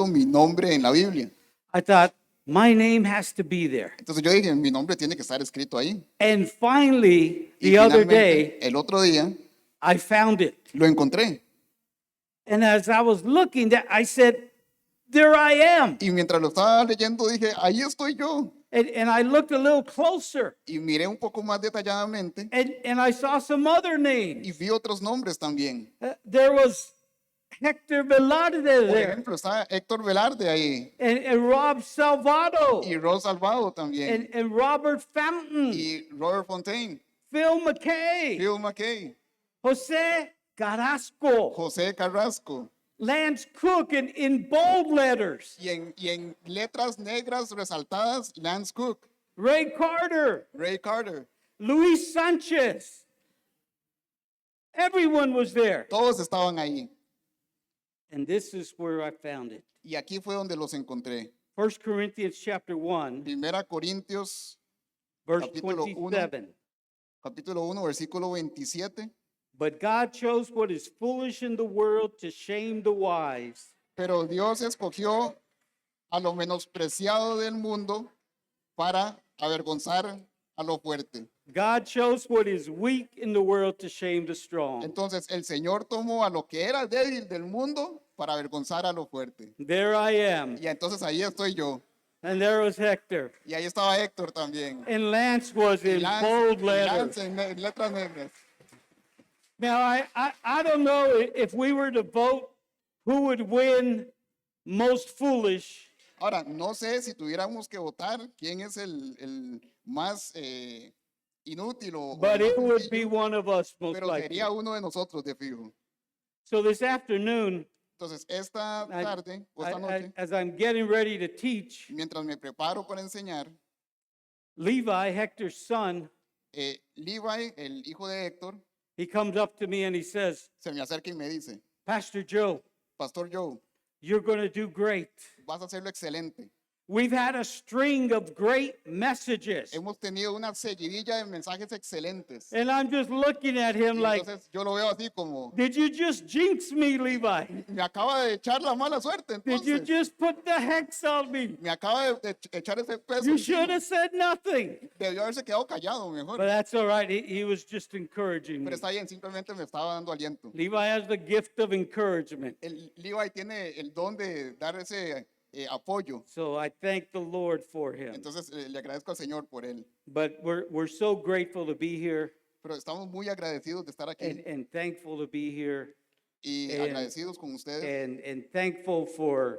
mi nombre en la Biblia. I thought, my name has to be there. Entonces yo dije, mi nombre tiene que estar escrito ahí. And finally, Y the other finalmente, day, el otro día, I found it. lo encontré. And as I was looking, I said, there I am. Y mientras lo estaba leyendo, dije, ahí estoy yo. And I looked a little closer, Y miré un poco más detalladamente and I saw some other y names. vi otros nombres también. There was Hector Velarde Por there, ejemplo, está Héctor Velarde ahí. and Rob Salvado, Y Ros Salvado también. and Robert Fountain, Y Robert Fontaine. Phil McKay, Phil McKay. Jose Carrasco, José Carrasco. Lance Cook, in bold letters, Y en letras negras resaltadas, Lance Cook. Ray Carter, Ray Carter. Luis Sanchez. Everyone was there. Todos estaban ahí. And this is where I found it. Y aquí fue donde los encontré. 1 Corinthians chapter 1, Primera Corintios, verse Capítulo 27. capítulo 1, versículo 27. But God chose what is foolish in the world to shame the wise. Pero Dios escogió a lo menospreciado del mundo para avergonzar a lo fuerte. God chose what is weak in the world to shame the strong. Entonces el Señor tomó a lo que era débil del mundo para avergonzar a lo fuerte. There I am. Y entonces ahí estoy yo. And there was Hector. Y ahí estaba Héctor también. And Lance was Y in Lance- bold y letters. Lance en letras negras. Now, I don't know if we were to vote who would win most foolish. Ahora, no sé si tuviéramos que votar quién es el más inútil o But el it más would sencillo, be one of us, most pero likely. sería uno de nosotros de fijo. So this afternoon, Entonces, esta I- tarde o esta noche, as I'm getting ready to teach, mientras me preparo para enseñar, Levi, Hector's son, Levi, el hijo de Héctor, he comes up to me and he says, se me acerca y me dice, Pastor Joe, Pastor Joe, you're going to do great. vas a hacerlo excelente. We've had a string of great messages. Hemos tenido una seguidilla de mensajes excelentes. And I'm just looking at Y him like, entonces yo lo veo así como, did you just jinx me, Levi? me acaba de echar la mala suerte, Did you entonces. just put the hex on me? Me acaba de echar ese peso. You encima. should have said nothing. Debió haberse quedado callado mejor. But that's all right. He was just encouraging me. Pero está bien, simplemente me estaba dando aliento. Levi has the gift of encouragement. El Levi tiene el don de dar ese apoyo. So I thank the Lord for him. Entonces le agradezco al Señor por él. But we're so grateful to be here Pero estamos muy agradecidos de estar aquí and thankful to be here y and- agradecidos con ustedes and thankful for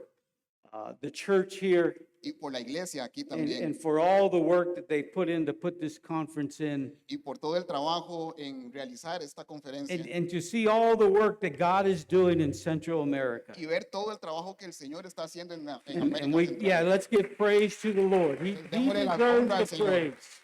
the church here y por la iglesia aquí and también for all the work that they put in to put this conference in y por todo el trabajo en realizar esta conferencia and to see all the work that God is doing in Central America. y ver todo el trabajo que el Señor está haciendo en And América we, Central. yeah, let's give praise to the Lord. He Démosle la deserves honra al the Señor. praise.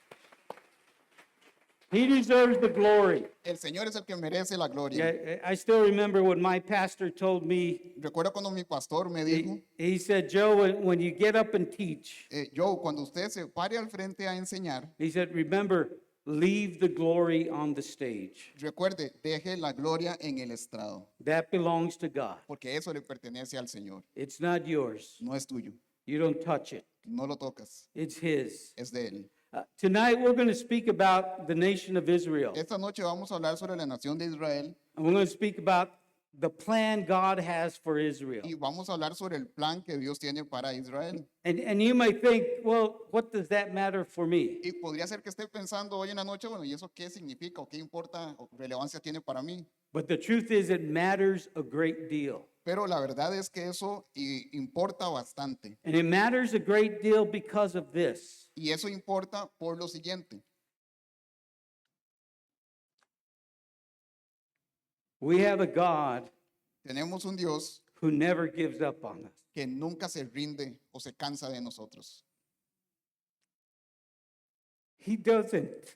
He deserves the glory. El Señor es el que merece la gloria. Yeah, I still remember when my pastor told me, Recuerdo cuando mi pastor me dijo, he said, Joe, when you get up and teach, Joe, cuando usted se pare al frente a enseñar, he said, remember, leave the glory on the stage. recuerde, deje la gloria en el estrado, That belongs to God. porque eso le pertenece al Señor, It's not yours. no es tuyo, You don't touch it. no lo tocas, It's His. es de Él. Tonight, we're going to speak about the nation of Israel. Esta noche vamos a hablar sobre la nación de Israel And we're going to speak about the plan God has for Israel. y vamos a hablar sobre el plan que Dios tiene para Israel. And you may think, well, what does that matter for me? Y podría ser que esté pensando hoy en la noche, bueno, ¿y eso qué significa o qué importa o relevancia tiene para mí? But the truth is, it matters a great deal. Pero la verdad es que eso importa bastante. And it matters a great deal because of this. Y eso importa por lo siguiente. We have a God Tenemos un Dios who never gives up on us. que nunca se rinde o se cansa de nosotros. He doesn't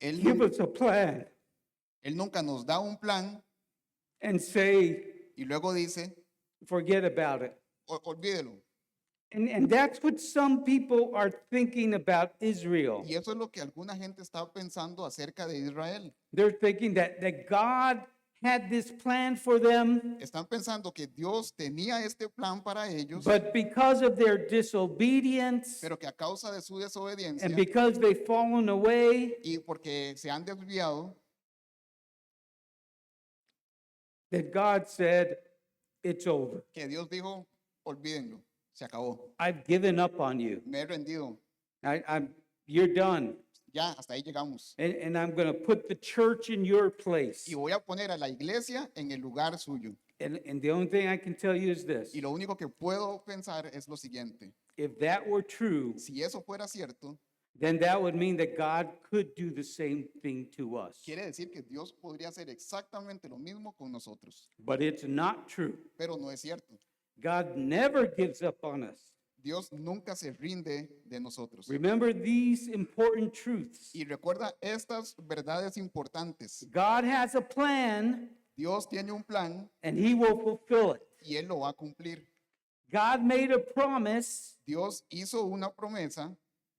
Él, give nun- us a plan él nunca nos da un plan and say, y luego dice, forget about it. Olvídelo. And that's what some people are thinking about Israel. Y eso es lo que alguna gente está pensando acerca de Israel. They're thinking that God had this plan for them, Están pensando que Dios tenía este plan para ellos, but because of their disobedience pero que a causa de su desobediencia and because they've fallen away, y porque se han desviado, that God said, it's over. que Dios dijo, olvídenlo, se acabó, I've given up on you. me he rendido, You're done. ya hasta ahí llegamos. And I'm going to put the church in your place. Y voy a poner a la iglesia en el lugar suyo. And the only thing I can tell you is this. Y lo único que puedo pensar es lo siguiente, If that were true, si eso fuera cierto, then that would mean that God could do the same thing to us. quiere decir que Dios podría hacer exactamente lo mismo con nosotros, But it's not true. pero no es cierto. God never gives up on us. Dios nunca se rinde de nosotros. Remember these important truths. Y recuerda estas verdades importantes. God has a plan Dios tiene un plan and he will fulfill it. y Él lo va a cumplir. God made a promise Dios hizo una promesa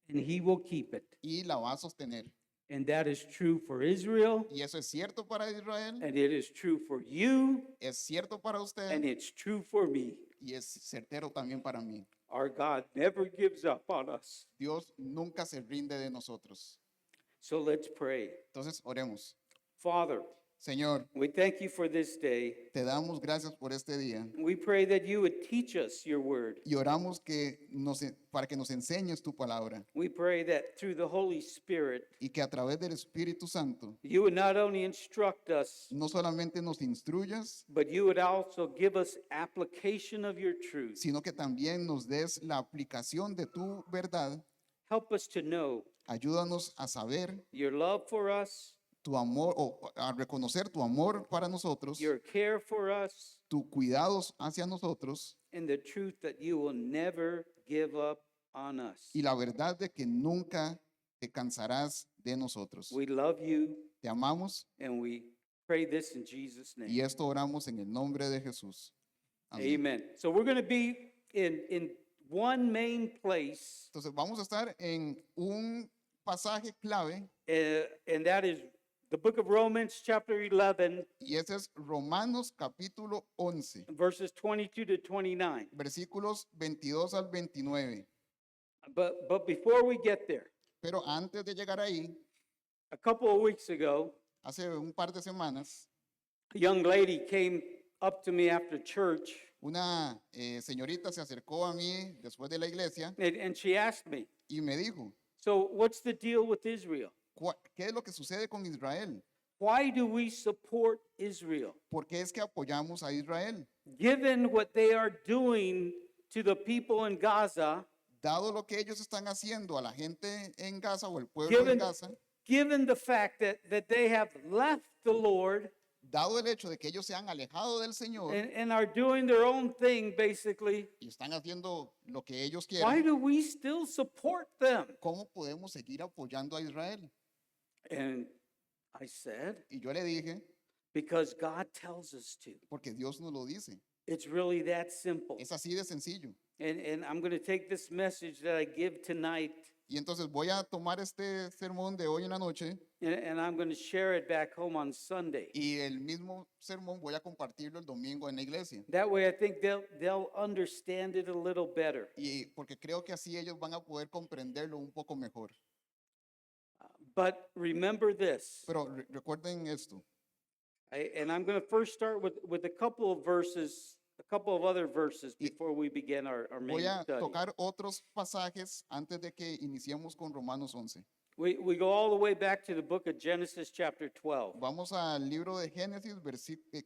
and he will keep it. y la va a sostener. And that is true for Israel, Y eso es cierto para Israel, and it is true for you, es cierto para and usted it's true for me. y es certero también para mí. Our God never gives up on us. Dios nunca se rinde de nosotros. So let's pray. Entonces, oremos. Father, Señor, we thank you for this day. te damos gracias por este día We pray that you would teach us your word. y oramos para que nos enseñes tu palabra We pray that through the Holy Spirit, y que a través del Espíritu Santo you would not only instruct us, no solamente nos instruyas, but you would also give us application of your truth. sino que también nos des la aplicación de tu verdad. Help us to know Ayúdanos a saber your love for us, tu amor o a reconocer tu amor para nosotros, your care for us, tu cuidados hacia nosotros and the truth that you will never give up on us. y la verdad de que nunca te cansarás de nosotros. We love you, Te amamos and we pray this in Jesus' y name. esto oramos en el nombre de Jesús. Amén. Amen. So we're going to be in one main place, Entonces vamos a estar en un pasaje clave and that is the book of Romans, chapter 11, y ese es Romanos capítulo 11, verses 22 to 29. versículos 22 al 29. But before we get there, Pero antes de llegar ahí, a couple of weeks ago, hace un par de semanas, a young lady came up to me after church, una señorita se acercó a mí después de la iglesia and she asked me, y me dijo, so what's the deal with Israel? ¿qué es lo que sucede con Israel? Why do we support Israel? ¿Por qué es que apoyamos a Israel? Given what they are doing to the people in Gaza, Dado lo que ellos están haciendo a la gente en Gaza o el pueblo de given, Gaza, given the fact that they have left the Lord dado el hecho de que ellos se han alejado del Señor and are doing their own thing, basically, y están haciendo lo que ellos why quieren, do we still support them? ¿cómo podemos seguir apoyando a Israel? And I said, Y yo le dije, because God tells us to. porque Dios nos lo dice. It's really that simple. Es así de sencillo. And I'm going to take this message that I give tonight Y entonces voy a tomar este sermón de hoy en la noche and I'm going to share it back home on Sunday. y el mismo sermón voy a compartirlo el domingo en la iglesia. That way I think they'll understand it a little better. Y porque creo que así ellos van a poder comprenderlo un poco mejor. But remember this, Pero recuerden esto. and I'm going to first start with a couple of verses, a couple of other verses before we begin our main Voy a study. tocar otros pasajes antes de que iniciemos con Romanos 11. We go all the way back to the book of Genesis chapter 12. Vamos al libro de Génesis,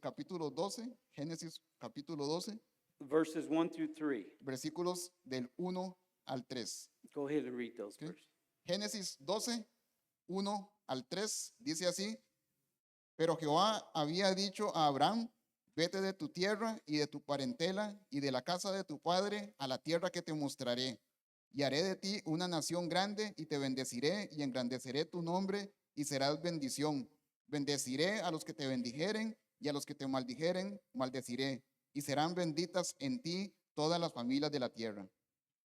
capítulo 12, Génesis capítulo 12, Verses 1 through 3. versículos del 1 al 3. Go ahead and read those Okay. verses. Génesis 12, 1 al 3, dice así, pero Jehová había dicho a Abraham, vete de tu tierra y de tu parentela y de la casa de tu padre a la tierra que te mostraré. Y haré de ti una nación grande y te bendeciré y engrandeceré tu nombre y serás bendición. Bendeciré a los que te bendijeren y a los que te maldijeren, maldeciré. Y serán benditas en ti todas las familias de la tierra.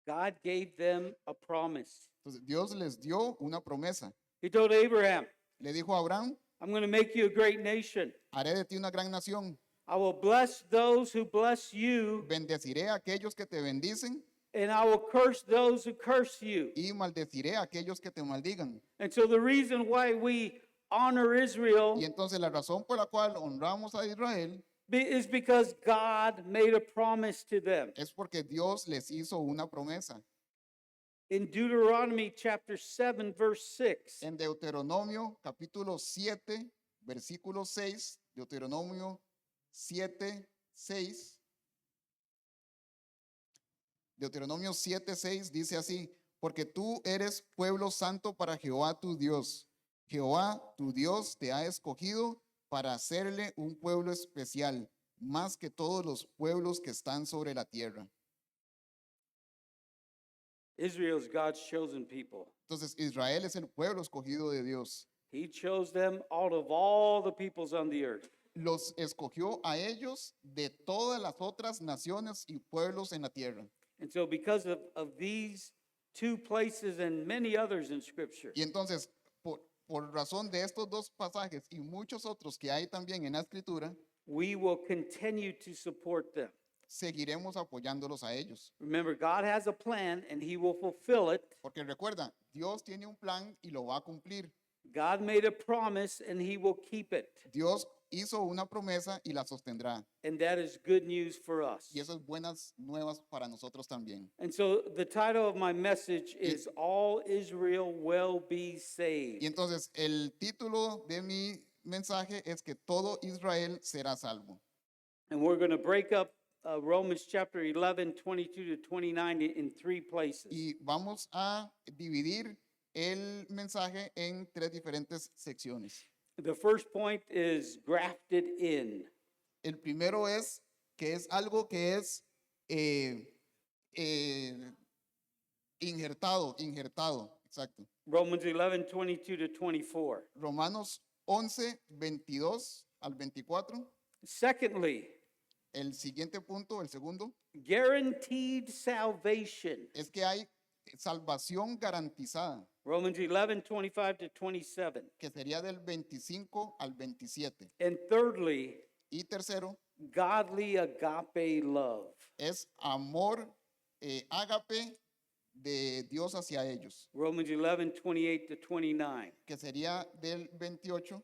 God gave them a promise. Entonces Dios les dio una promesa. He told Abraham, Le dijo a Abraham, I'm going to make you a great nation. Haré de ti una gran nación. I will bless those who bless you, Bendeciré a aquellos que te bendicen and I will curse those who curse you. y maldeciré a aquellos que te maldigan. And so the reason why we honor Israel Y entonces la razón por la cual honramos a Israel is because God made a promise to them. es porque Dios les hizo una promesa. In Deuteronomy chapter 7, verse 6, En Deuteronomio capítulo 7, versículo 6, Deuteronomio 7, 6. Deuteronomio 7, 6 dice así, porque tú eres pueblo santo para Jehová tu Dios. Jehová tu Dios te ha escogido para hacerle un pueblo especial, más que todos los pueblos que están sobre la tierra. Israel is God's chosen people. Entonces Israel es el pueblo escogido de Dios. He chose them out of all the peoples on the earth. Los escogió a ellos de todas las otras naciones y pueblos en la tierra. And so because of these two places and many others in Scripture, Y entonces, por razón de estos dos pasajes y muchos otros que hay también en la escritura, we will continue to support them. seguiremos apoyándolos a ellos. Remember, God has a plan and He will fulfill it. Porque recuerda, Dios tiene un plan y lo va a cumplir. God made a promise and He will keep it. Dios hizo una promesa y la sostendrá. And that is good news for us. Y eso es buenas nuevas para nosotros también. And so the title of my message is All Israel Will Be Y Saved. entonces el título de mi mensaje es que todo Israel será salvo. And we're going to break up Romans chapter 11, 22 to 29 in three places. Y vamos a dividir el mensaje en tres diferentes secciones. The first point is grafted in. El primero es que es algo que es injertado, exacto. Romans 11, 22 to 24. Romanos 11, 22 al 24. Secondly, El siguiente punto, el segundo, guaranteed salvation. es que hay salvación garantizada, Romans 11, 25 to 27. que sería del 25 al 27. And thirdly, Y tercero, godly agape love. es amor ágape de Dios hacia ellos, Romans 11, 28 to 29. que sería del 28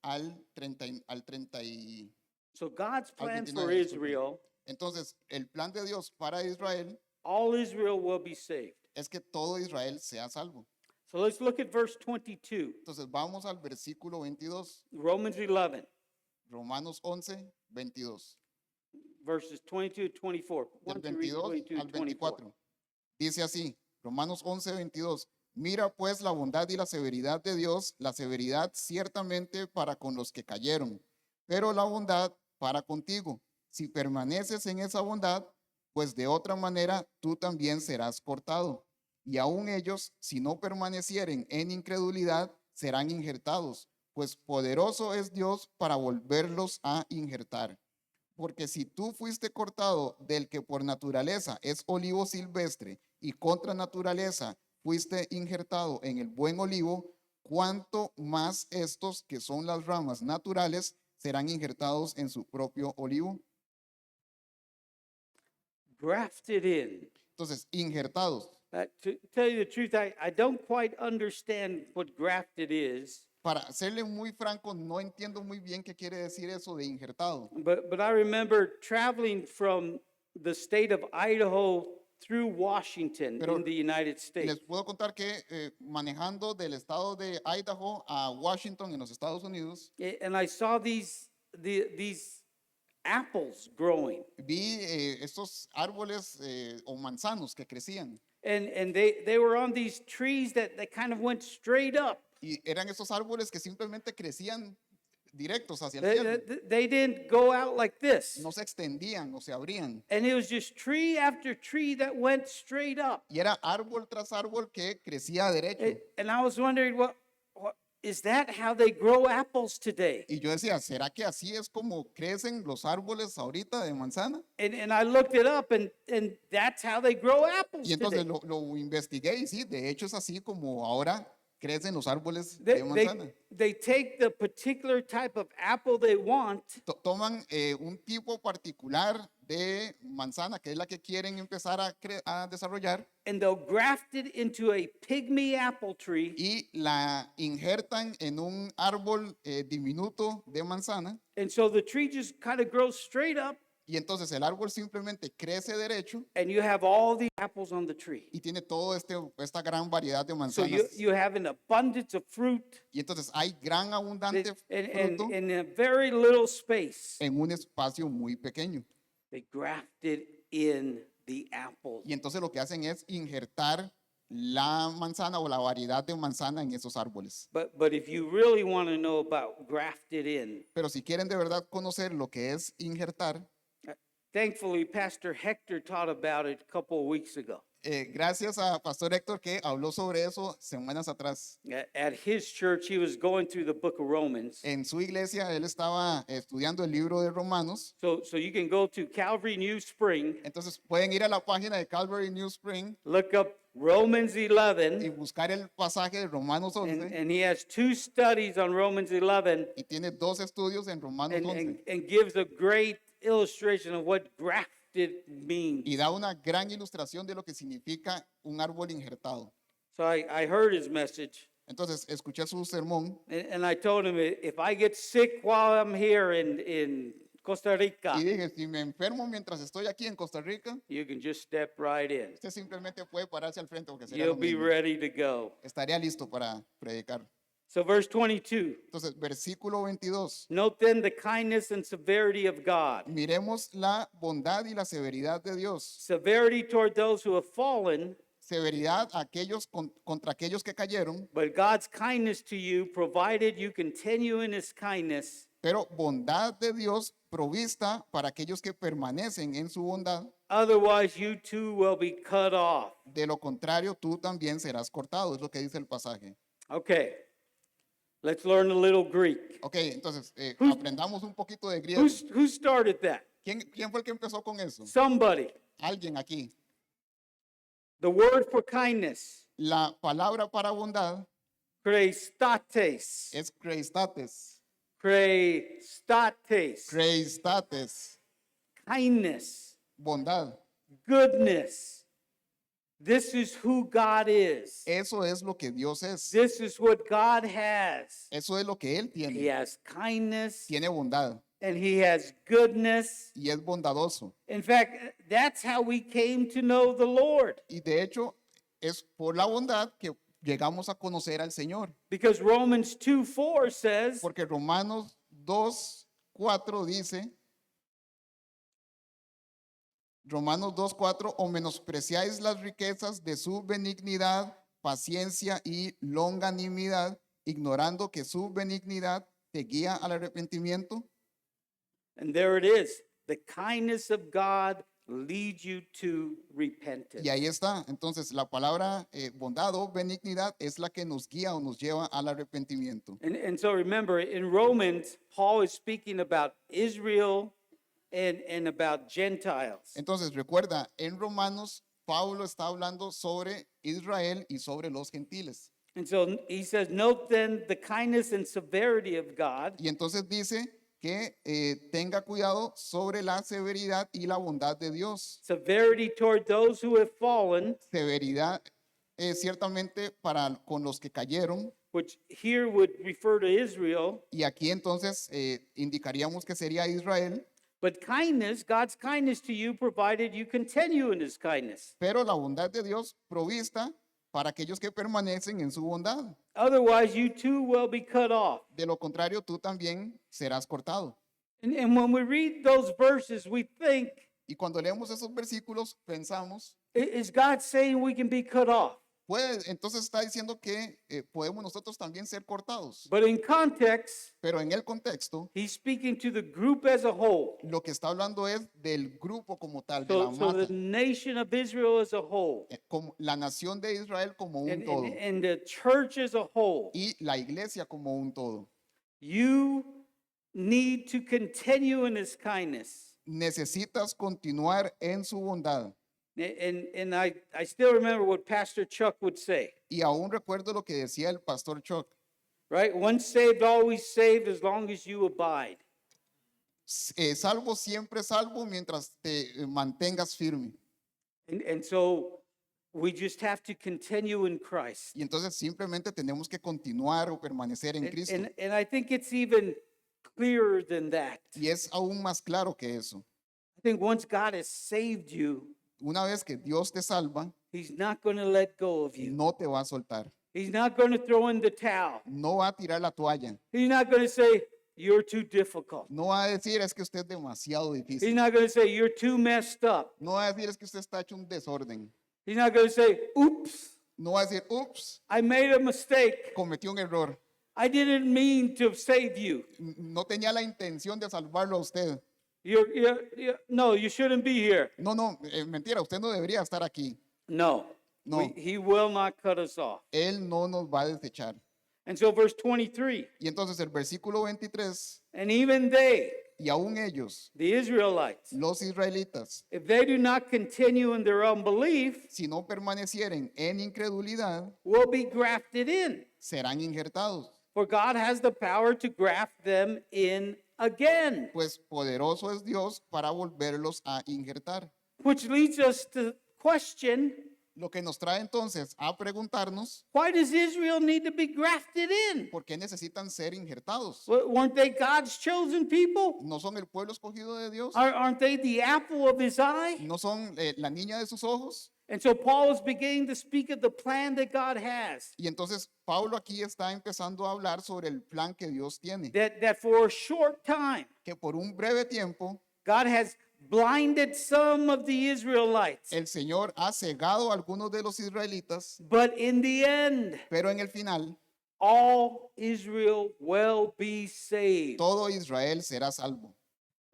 al 30 y... So God's Al plan 29, for disculpe. Israel, Entonces, el plan de Dios para Israel all Israel will be saved. es que todo Israel sea salvo. So let's look at verse 22. Entonces, vamos al versículo 22, Romans 11, Romanos 11, 22. verses 22 to 24. Why Del don't you read 22 22 al to 24? 24. Dice así, Romanos 11, 22. Mira pues la bondad y la severidad de Dios, la severidad ciertamente para con los que cayeron, pero la bondad para contigo. Si permaneces en esa bondad, pues de otra manera tú también serás cortado. Y aun ellos, si no permanecieren en incredulidad, serán injertados, pues poderoso es Dios para volverlos a injertar. Porque si tú fuiste cortado del que por naturaleza es olivo silvestre y contra naturaleza fuiste injertado en el buen olivo, cuánto más estos que son las ramas naturales serán injertados en su propio olivo. Grafted in. Entonces, injertados. To tell you the truth, I don't quite understand what grafted is, Para serle muy franco, no entiendo muy bien qué quiere decir eso de injertado. but I remember traveling from the state of Idaho through Washington Pero in the United States. Les puedo contar que manejando del estado de Idaho a Washington en los Estados Unidos, And I saw these apples growing. vi estos árboles o manzanos que crecían. And they were on these trees that kind of went straight up. Y eran esos árboles que simplemente crecían directos hacia el They, cielo. they didn't go out like this. No se extendían o se abrían. And it was just tree after tree that went straight up. Y era árbol tras árbol que crecía derecho. And I was wondering, what is that how they grow apples today? Y yo decía, ¿será que así es como crecen los árboles ahorita de manzana? And I looked it up, and that's how they grow apples Y entonces today. lo investigué y sí, de hecho es así como ahora crecen los árboles They, de manzana. they take the particular type of apple they want, Toman un tipo particular de manzana, que es la que quieren empezar a desarrollar, and they'll graft it into a pygmy apple tree, y la injertan en un árbol diminuto de manzana, and so the tree just kind of grows straight up, y entonces el árbol simplemente crece derecho and you have all the apples on the tree. y tiene toda esta gran variedad de So manzanas. you have an abundance of fruit Y entonces hay gran abundante fruto in a very little space. en un espacio muy pequeño. They grafted in the apple. Y entonces lo que hacen es injertar la manzana o la variedad de manzana en esos árboles. But if you really want to know about grafted in, Pero si quieren de verdad conocer lo que es injertar, thankfully Pastor Hector taught about it a couple of weeks ago. gracias a Pastor Héctor que habló sobre eso semanas atrás. At his church, he was going through the book of Romans. En su iglesia él estaba estudiando el libro de Romanos. So you can go to Calvary New Spring, Entonces pueden ir a la página de Calvary New Spring look up Romans y 11, buscar el pasaje de Romanos 11, and he has 2 studies on Romans 11 y tiene 2 estudios en Romanos and, 11. and gives a great illustration of what grafted means. Y da una gran ilustración de lo que significa un árbol injertado. So I heard his message, Entonces escuché su sermón and I told him, if I get sick while I'm here in Costa Rica, y dije, si me enfermo mientras estoy aquí en Costa Rica, you can just step right in. usted simplemente puede pararse al frente porque sería You'll lo be mismo. ready to go. Estaría listo para predicar. So verse 22, Entonces, versículo 22. note then the kindness and severity of God. Miremos la bondad y la severidad de Dios. Severity toward those who have fallen, Severidad a aquellos contra aquellos que cayeron, but God's kindness to you, provided you continue in his kindness. pero bondad de Dios provista para aquellos que permanecen en su bondad. Otherwise, you too will be cut off. De lo contrario, tú también serás cortado, es lo que dice el pasaje. Okay, let's learn a little Greek. Ok, entonces, Who's- aprendamos un poquito de griego. Who started that? ¿Quién fue el que empezó con eso? Somebody. Alguien aquí. The word for kindness, La palabra para bondad Chreistates. es kreistates. Chreistates. Kreistates, Kindness, bondad. goodness. This is who God is. Eso es lo que Dios es. This is what God has. Eso es lo que Él He tiene. has kindness Tiene bondad and he has goodness. y es bondadoso. In fact, that's how we came to know the Lord. Y de hecho, es por la bondad que llegamos a conocer al Señor. Because Romans 2:4 says, Porque Romanos 2:4 dice, Romanos 2:4, o menospreciáis las riquezas de su benignidad, paciencia y longanimidad, ignorando que su benignidad te guía al arrepentimiento. and there it is, the kindness of God leads you to repentance. Y ahí está. Entonces, la palabra bondad o benignidad es la que nos guía o nos lleva al arrepentimiento. And so remember, in Romans, Paul is speaking about Israel and about Gentiles. Entonces, recuerda, en Romanos, Pablo está hablando sobre Israel y sobre los gentiles. And so he says, note then the kindness and severity of God, Y entonces dice que tenga cuidado sobre la severidad y la bondad de Dios. severity toward those who have fallen, Severidad ciertamente para con los que cayeron. which here would refer to Israel, Y aquí entonces indicaríamos que sería Israel. but kindness, God's kindness to you, provided you continue in his kindness. Pero la bondad de Dios provista para aquellos que permanecen en su bondad. Otherwise, you too will be cut off. De lo contrario, tú también serás cortado. And when we read those verses, we think, Y cuando leemos esos versículos, pensamos, is God saying we can be cut off? entonces está diciendo que podemos nosotros también ser cortados. But in context, Pero en el contexto, he's speaking to the group as a whole. lo que está hablando es del grupo como tal, de So la the masa, nation of Israel as a whole, como la nación de Israel como un todo and the church as a whole. y la iglesia como un todo. You need to continue in his kindness. Necesitas continuar en su bondad. And I still remember what Pastor Chuck would say, Y aún recuerdo lo que decía el pastor Chuck. right? Once saved, always saved, as long as you abide. Salvo siempre salvo mientras te mantengas firme. And so we just have to continue in Christ. Y entonces simplemente tenemos que continuar o permanecer en Cristo. And I think it's even clearer than that. Y es aún más claro que eso. I think once God has saved you, Una vez que Dios te salva, He's not going to let go of you. no te va a soltar. He's not going to throw in the towel. No va a tirar la toalla. He's not going to say, you're too difficult. No va a decir es que usted es demasiado He's difícil. not going to say, you're too messed up. No va a decir es que usted está hecho un desorden. He's not going to say, oops, No va a decir, ups, I made a mistake. cometió un error. I didn't mean to save you. No tenía la intención de salvarlo a usted. No, you shouldn't be here. No, mentira, usted no debería estar aquí. No, No. He will not cut us off. Él no nos va a desechar. And so verse 23, Y entonces el versículo 23, and even they, y aún ellos, the Israelites, los israelitas, if they do not continue in their unbelief, si no permanecieren en incredulidad, will be grafted in. serán injertados. For God has the power to graft them in again. Pues poderoso es Dios para volverlos a injertar. Which leads us to question, Lo que nos trae entonces a preguntarnos, why does Israel need to be grafted in? ¿por qué necesitan ser injertados? Weren't they God's chosen people? ¿No son el pueblo escogido de Dios? Aren't they the apple of his eye? ¿No son la niña de sus ojos? And so Paul is beginning to speak of the plan that God has. Y entonces Pablo aquí está empezando a hablar sobre el plan que Dios tiene, That for a short time, que por un breve tiempo God has blinded some of the Israelites. el Señor ha cegado a algunos de los israelitas, But in the end, pero en el final all Israel will be saved. todo Israel será salvo.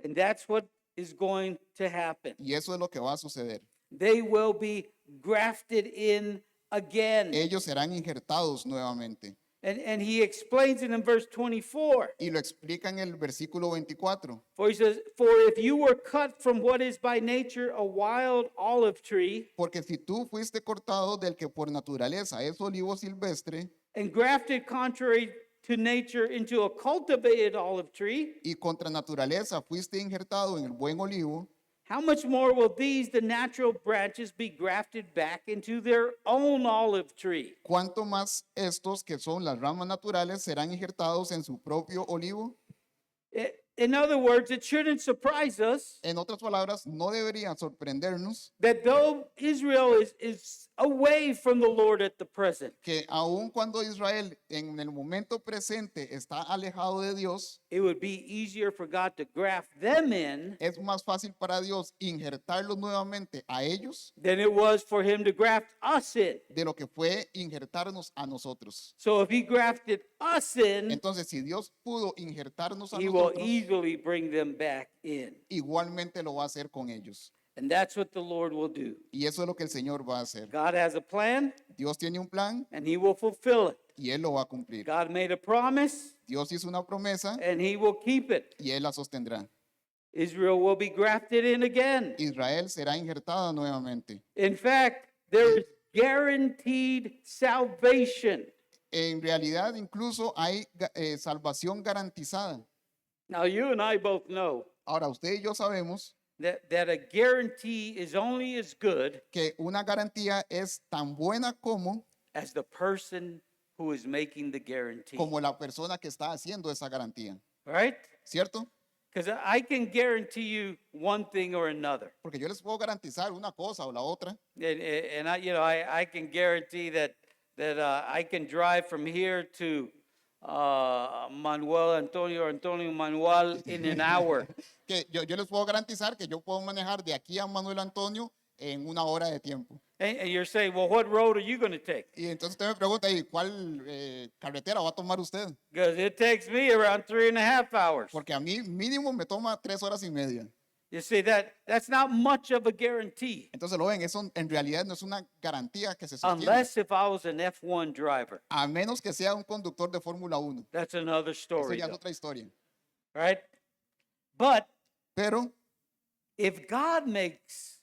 And that's what is going to happen. Y eso es lo que va a suceder. They will be grafted in again. Ellos serán injertados nuevamente. And he explains it in verse 24. Y lo explica en el versículo 24. For he says, for if you were cut from what is by nature a wild olive tree Porque si tú fuiste cortado del que por naturaleza es olivo silvestre and grafted contrary to nature into a cultivated olive tree, y contra naturaleza fuiste injertado en el buen olivo, how much more will these, the natural branches, be grafted back into their own olive tree? ¿cuánto más estos que son las ramas naturales serán injertados en su propio olivo? In other words, it shouldn't surprise us En otras palabras, no debería sorprendernos that though Israel is away from the Lord at the present, que aun cuando Israel en el momento presente está alejado de Dios, it would be easier for God to graft them in es más fácil para Dios injertarlos nuevamente a ellos than it was for him to graft us in. de lo que fue injertarnos a nosotros. So if he grafted us in, Entonces, si Dios pudo injertarnos a he will nosotros, easily bring them back in. igualmente lo va a hacer con ellos. And that's what the Lord will do. Y eso es lo que el Señor va a hacer. God has a plan Dios tiene un plan and he will fulfill it. y Él lo va a cumplir. God made a promise Dios hizo una promesa and he will keep it. y Él la sostendrá. Israel will be grafted in again. Israel será injertada nuevamente. In fact, there is guaranteed salvation. En realidad, incluso hay salvación garantizada. Now, you and I both know Ahora, usted y yo sabemos that a guarantee is only as good que una garantía es tan buena as the person who is making the guarantee. como la persona que está haciendo esa garantía. Right? ¿Cierto? Because I can guarantee you one thing or another. Porque yo les puedo garantizar una cosa o la otra. And I can guarantee that I can drive from here to Antonio Manuel in an hour. Que yo les puedo garantizar que yo puedo manejar de aquí a Manuel Antonio en una hora de tiempo. And you're saying, well, what road are you going to take? Y entonces usted me pregunta, ¿y cuál carretera va a tomar usted? Because it takes me around 3.5 hours. Porque a mí mínimo me toma 3 horas y media. You see, that's not much of a guarantee. Entonces lo ven, eso en realidad no es una garantía que se sostiene. Unless if I was an F1 driver. A menos que sea un conductor de Fórmula 1. That's another Eso story. ya es Though, otra historia. right? But Pero if God makes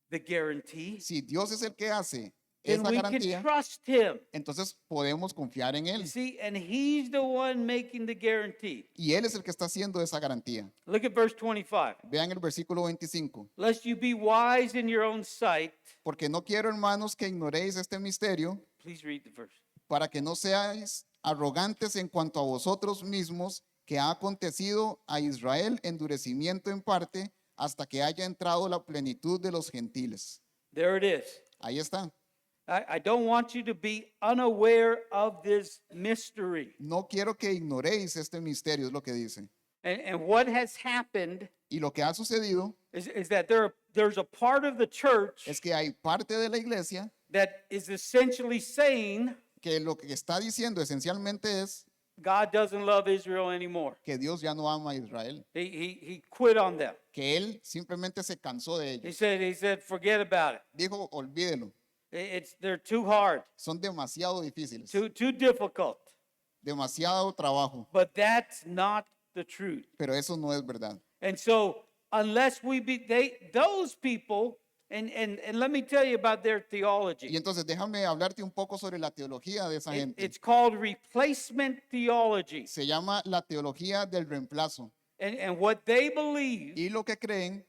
the guarantee, Si Dios es el que hace then esa we can garantía, trust him. entonces podemos confiar en You Él. see, and he's the one making the guarantee. Y Él es el que está haciendo esa garantía. Look at verse 25. Vean el versículo 25. Lest you be wise in your own sight. Porque no quiero, hermanos, que ignoréis este misterio, Please read the verse. para que no seáis arrogantes en cuanto a vosotros mismos, que ha acontecido a Israel endurecimiento en parte, hasta que haya entrado la plenitud de los gentiles. There it is. Ahí está. I don't want you to be unaware of this mystery. No quiero que ignoréis este misterio, es lo que dice. And what has happened Y lo que ha sucedido is that there's a part of the church es que hay parte de la iglesia that is essentially saying que lo que está diciendo esencialmente es God doesn't love Israel anymore. que Dios ya no ama a Israel, He quit on them. que Él simplemente se cansó de He ellos. said, forget about it. Dijo, olvídelo, They're too hard, son demasiado difíciles, too difficult. demasiado trabajo, But that's not the truth. pero eso no es verdad. And so unless those people, and let me tell you about their Y theology. entonces déjame hablarte un poco sobre la teología de esa gente. It's called replacement theology. Se llama la teología del reemplazo. And what they believe, Y lo que creen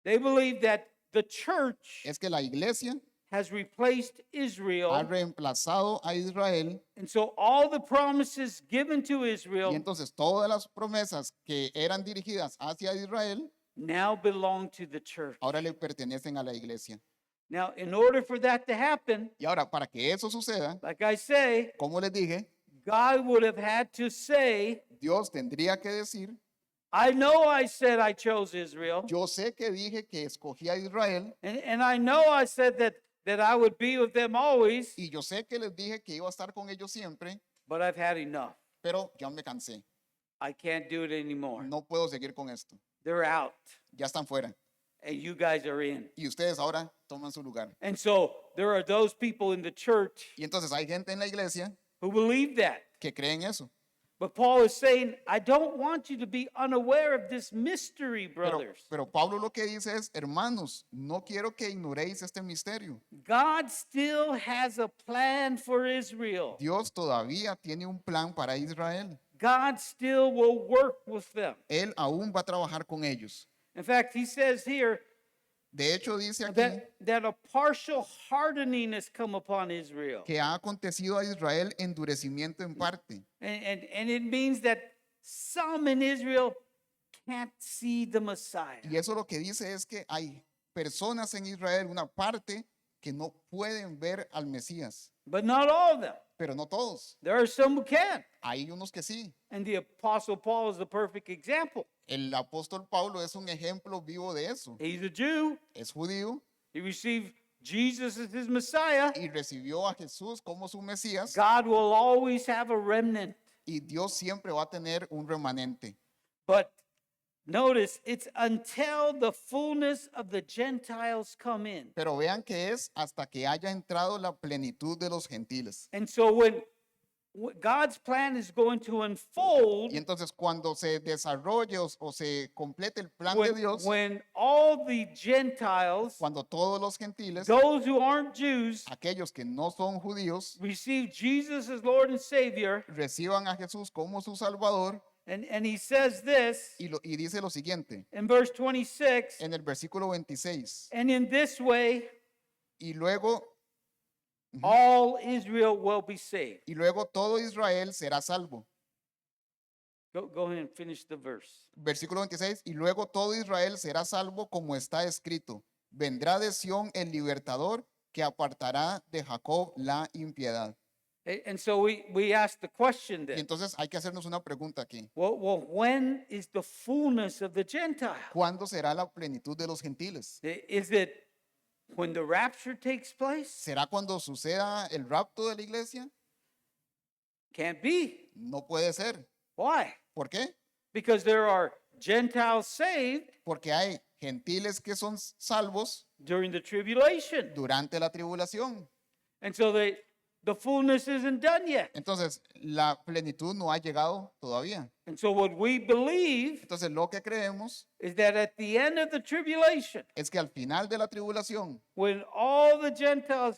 they believe that the church es que la iglesia has replaced ha Israel. reemplazado a Israel, And so all the promises given to y Israel entonces todas las promesas que eran dirigidas hacia Israel now belong to the church. ahora le pertenecen a la iglesia. Now, in order for that to happen, Y ahora, para que eso suceda, like I say, como les dije, God would have had to say, Dios tendría que decir, I know I said I chose Israel, yo sé que dije que escogí a Israel, and I know I said that I would be with them always, y yo sé que les dije que iba a estar con ellos siempre, but I've had enough. pero ya me cansé. I can't do it anymore. No puedo seguir con esto. They're out, Ya están fuera. and you guys are in. Y ustedes ahora toman su lugar. And so there are those people in the church Y entonces hay gente en la iglesia who believe that. que creen eso. But Paul is saying, I don't want you to be unaware of this mystery, Pero, brothers. pero Pablo lo que dice es, hermanos, no quiero que ignoréis este misterio. God still has a plan for Israel. Dios todavía tiene un plan para Israel. God still will work with them. Él aún va a trabajar con ellos. In fact, he says here De hecho, dice aquí that a partial hardening has come upon Israel. que ha acontecido a Israel endurecimiento en parte. And it means that some in Israel can't see the Messiah. Y eso lo que dice es que hay personas en Israel, una parte, que no pueden ver al Mesías, But not all of them. pero no todos. There are some who can. Hay unos que sí. And the Apostle Paul is the perfect example. El apóstol Pablo es un ejemplo vivo de eso. He's a Jew. Es judío He received Jesus as his Messiah. y recibió a Jesús como su Mesías, God will always have a remnant. y Dios siempre va a tener un remanente. But notice, it's until the fullness of the Gentiles come in. Pero vean que es hasta que haya entrado la plenitud de los gentiles. And so when God's plan is going to unfold, Y entonces cuando se desarrolle o se complete el plan de Dios, when all the Gentiles, cuando todos los gentiles, those who aren't Jews, aquellos que no son judíos, receive Jesus as Lord and Savior, reciban a Jesús como su Salvador, and he says this y dice lo siguiente in verse 26, en el versículo 26. and in this way Y luego all Israel will be saved. todo Israel será salvo. Go ahead and finish the verse. Versículo 26. Y luego todo Israel será salvo, como está escrito: vendrá de Sión el libertador, que apartará de Jacob la impiedad. And so we ask the question Y then, entonces hay que hacernos una pregunta aquí. well, when is the fullness of the Gentiles? ¿Cuándo será la plenitud de los gentiles? Is it when the rapture takes place? ¿Será cuando suceda el rapto de la iglesia? Can't be. No puede ser. Why? ¿Por qué? Because there are Gentiles saved Porque hay gentiles que son salvos during the tribulation. durante la tribulación. And so the fullness isn't done yet. Entonces, la plenitud no ha llegado todavía. And so what we believe Entonces, lo que creemos is that at the end of the tribulation, es que al final de la tribulación, when all the Gentiles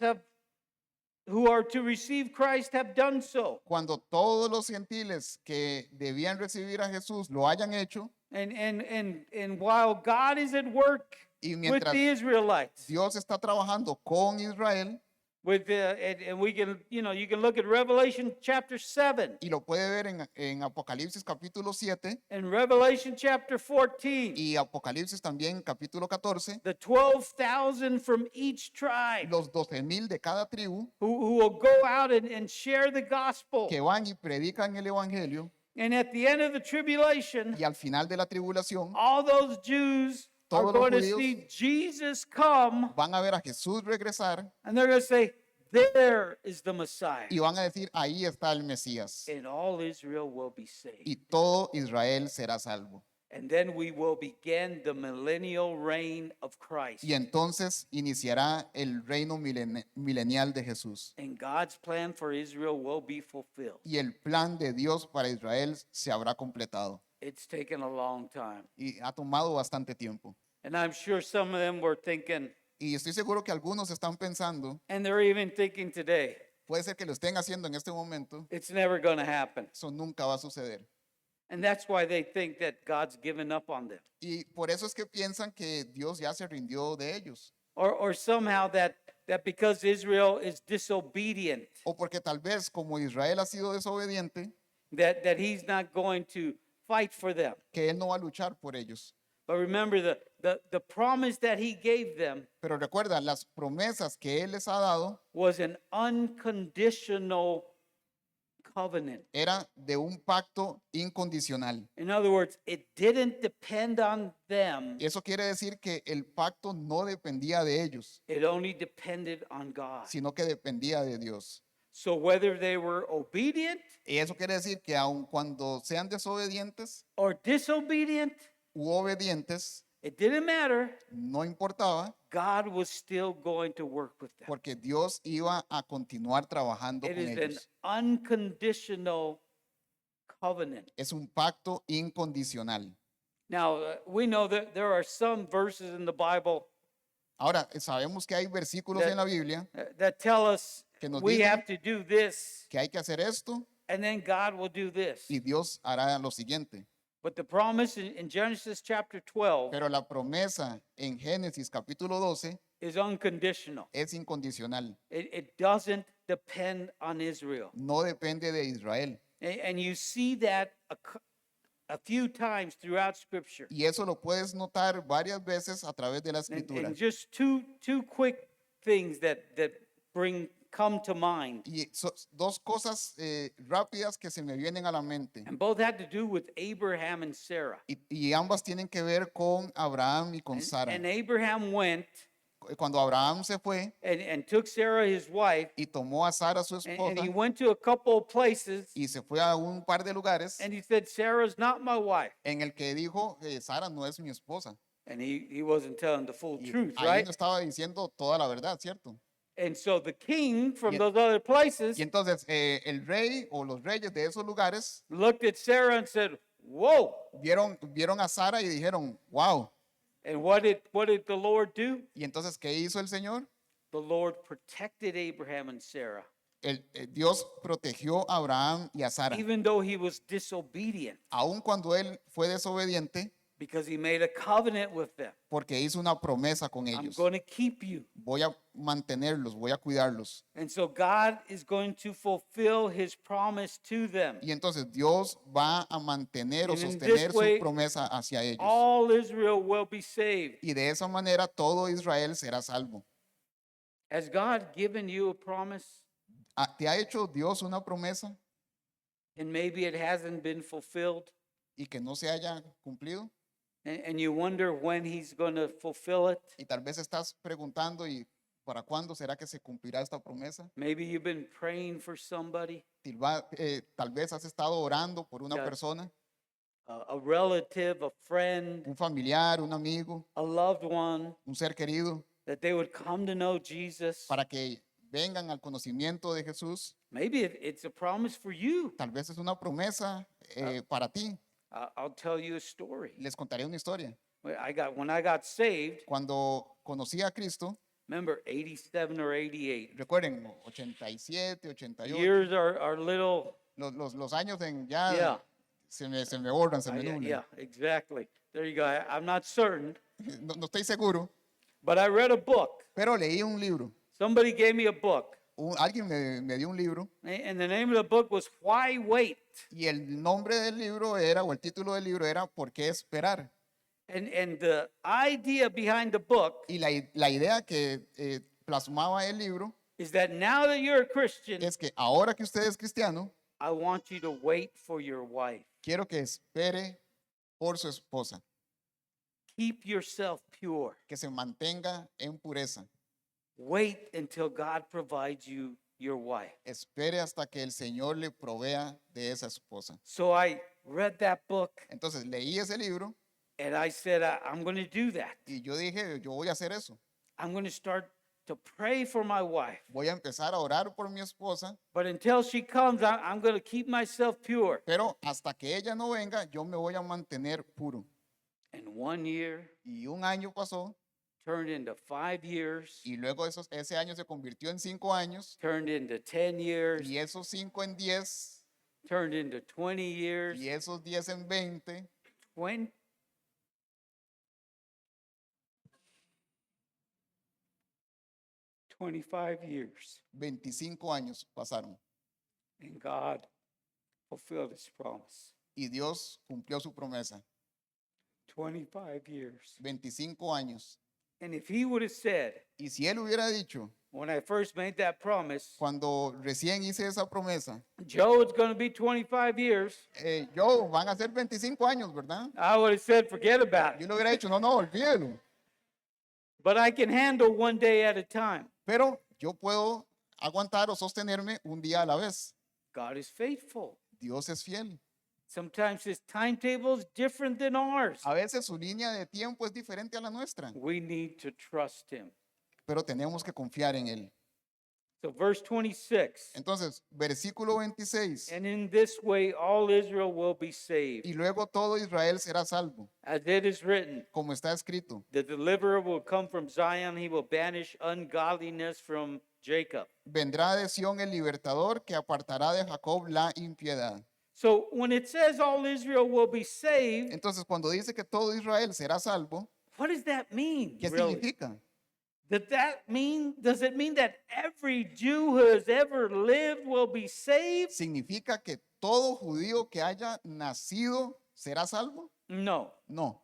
who are to receive Christ have done so, cuando todos los gentiles que debían recibir a Jesús lo hayan hecho, and while God is at work y with mientras the Israelites, Dios está trabajando con Israel, and we can, you can look at Revelation chapter 7 y lo puede ver en Apocalipsis capítulo 7 and Revelation chapter 14, y Apocalipsis también capítulo 14, the 12,000 from each tribe los 12,000 de cada tribu who will go out and share the gospel. que van y predican el evangelio, And at the end of the tribulation, y al final de la tribulación all those Jews are Todos los going to judíos see Jesus come, van a ver a Jesús regresar and they're going to say, there is the Messiah. y van a decir, ahí está el Mesías, And all Israel will be saved. y todo Israel será salvo. And then we will begin the millennial reign of Christ. Y entonces iniciará el reino milenial de Jesús. And God's plan for Israel will be fulfilled. Y el plan de Dios para Israel se habrá completado. It's taken a long time. Y ha tomado bastante tiempo. And I'm sure some of them were thinking, Y estoy seguro que algunos están pensando, and they're even thinking today, puede ser que lo estén haciendo en este momento, it's never going to happen. eso nunca va a suceder. And that's why they think that God's given up on them. Y por eso es que piensan que Dios ya se rindió de ellos. Or somehow that because Israel is disobedient, O porque tal vez como Israel ha sido desobediente, that he's not going to fight for them. que Él no va a luchar por ellos. But remember the promise that he gave them Pero recuerda, las promesas que Él les ha dado was an unconditional covenant. era de un pacto incondicional. In other words, it didn't depend on them. Eso quiere decir que el pacto no dependía de ellos, It only depended on God. sino que dependía de Dios. So whether they were obedient Y eso quiere decir que aun cuando sean desobedientes or disobedient, u obedientes, it didn't matter. no importaba, God was still going to work with them. porque Dios iba a continuar trabajando It con is an ellos. unconditional covenant. Es un pacto incondicional. Now, we know that there are some verses in the Bible Ahora, sabemos que hay versículos en la Biblia that tell us que nos we dicen have to do this, que hay que hacer esto and then God will do this. y Dios hará lo siguiente. But the promise in Genesis chapter 12 Pero la promesa en Génesis capítulo 12 is unconditional. es incondicional. It doesn't depend on Israel. No depende de Israel. And you see that a few times throughout Scripture. Y eso lo puedes notar varias veces a través de la escritura. And just two quick things that come to mind. Y dos cosas rápidas que se me vienen a la mente. And both had to do with Abraham and Sarah. Y ambas tienen que ver con Abraham y con Sara. And Abraham went Cuando Abraham se fue and took Sarah, his wife, y tomó a Sara, su and esposa, he went to a couple of places, y se fue a un par de lugares and he said, Sarah's not my wife. en el que dijo, Sara no es mi esposa. And he wasn't telling the full Y truth, ahí right? no estaba diciendo toda la verdad, ¿cierto? And so the king from Y- those other places Y entonces el rey o los reyes de esos lugares looked at Sarah and said, whoa. vieron a Sara y dijeron, wow. And what did the Lord do? Y entonces, ¿qué hizo el Señor? The Lord protected Abraham and Sarah, Dios protegió a Abraham y a Sara. even though he was disobedient, Aun cuando él fue desobediente, because he made a covenant with them. porque hizo una promesa con I'm ellos. going to keep you. Voy a mantenerlos, voy a cuidarlos. And so God is going to fulfill his promise to them. Y entonces Dios va a mantener o And in sostener this way, su promesa hacia ellos. All Israel will be saved. Y de esa manera todo Israel será salvo. Has God given you a promise ¿Te ha hecho Dios una promesa and maybe it hasn't been fulfilled? y que no se haya cumplido? And you wonder when he's going to fulfill it? Y tal vez estás preguntando, ¿y para cuándo será que se cumplirá esta promesa? Maybe you've been praying for somebody, Tal vez has estado orando por una Ya. persona, a relative, a friend, un familiar, un amigo, a loved one, un ser querido, that they would come to know Jesus, para que vengan al conocimiento de Jesús. Maybe it's a promise for you. Tal vez es una promesa para ti. I'll tell you a story. Les contaré una historia. When I got saved, Cuando conocí a Cristo, remember 87 or 88. recuerden, 87, 88, Years are little. los años ya Yeah. se me borran, se me Yeah, nublan. yeah, exactly. There you go. I'm not certain, No estoy seguro, but I read a book. pero leí un libro. Somebody gave me a book, Alguien me dio un libro and the name of the book was Why Wait? y el nombre del libro era, o el título del libro era ¿Por qué esperar? And the idea behind the book Y la idea que plasmaba el libro is that now that you're a Christian, es que ahora que usted es cristiano, I want you to wait for your wife. quiero que espere por su esposa, Keep yourself pure. que se mantenga en pureza. Wait until God provides you your wife. Espere hasta que el Señor le provea de esa esposa. So I read that book Entonces leí ese libro and I said, I'm going to do that. y yo dije, yo voy a hacer eso. I'm going to start to pray for my wife. Voy a empezar a orar por mi esposa, But until she comes, I'm going to keep myself pure. pero hasta que ella no venga, yo me voy a mantener puro. And 1 year Y un año pasó turned into 5 years, y luego ese año se convirtió en 5 años turned into 10 years, y esos 5 en 10 turned into 20 years, y esos 10 en 20 20, 25 years. 25 años pasaron And God fulfilled his promise. y Dios cumplió su promesa. 25 years. 25 años. And if he would have said, Y si él hubiera dicho, when I first made that promise, cuando recién hice esa promesa, Joe, it's going to be 25 years, yo, van a ser 25 años, ¿verdad? I would have said, forget about Yo it. le hubiera dicho, no, olvídelo. But I can handle one day at a time. Pero yo puedo aguantar o sostenerme un día a la vez. God is faithful. Dios es fiel. Sometimes his timetable is different than ours. A veces su línea de tiempo es diferente a la nuestra, We need to trust him. pero tenemos que confiar en él. So, verse 26, Entonces, versículo 26. and in this way all Israel will be saved. Y luego todo Israel será salvo, As it is written, como está escrito. the deliverer will come from Zion, he will banish ungodliness from Jacob. Vendrá de Sión el libertador que apartará de Jacob la impiedad. So, when it says all Israel will be saved, Entonces, cuando dice que todo Israel será salvo, what does that mean? ¿qué Really? significa? Does it mean that every Jew who has ever lived will be saved? ¿Significa que todo judío que haya nacido será salvo? No. No.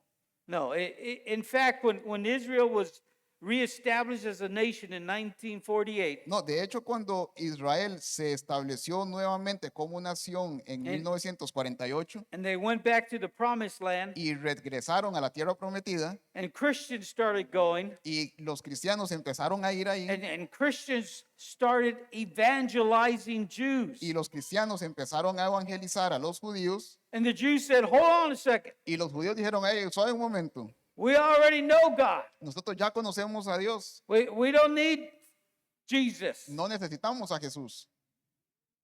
No, in fact, when Israel was reestablished as a nation in 1948, No, de hecho, cuando Israel se estableció nuevamente como nación en 1948 and they went back to the promised land, y regresaron a la tierra prometida and Christians started going, y los cristianos empezaron a ir ahí and Christians started evangelizing Jews. y los cristianos empezaron a evangelizar a los judíos And the Jews said, hold on a second, y los judíos dijeron, hey, suave un momento, we already know God. nosotros ya conocemos a Dios, We don't need Jesus. no necesitamos a Jesús.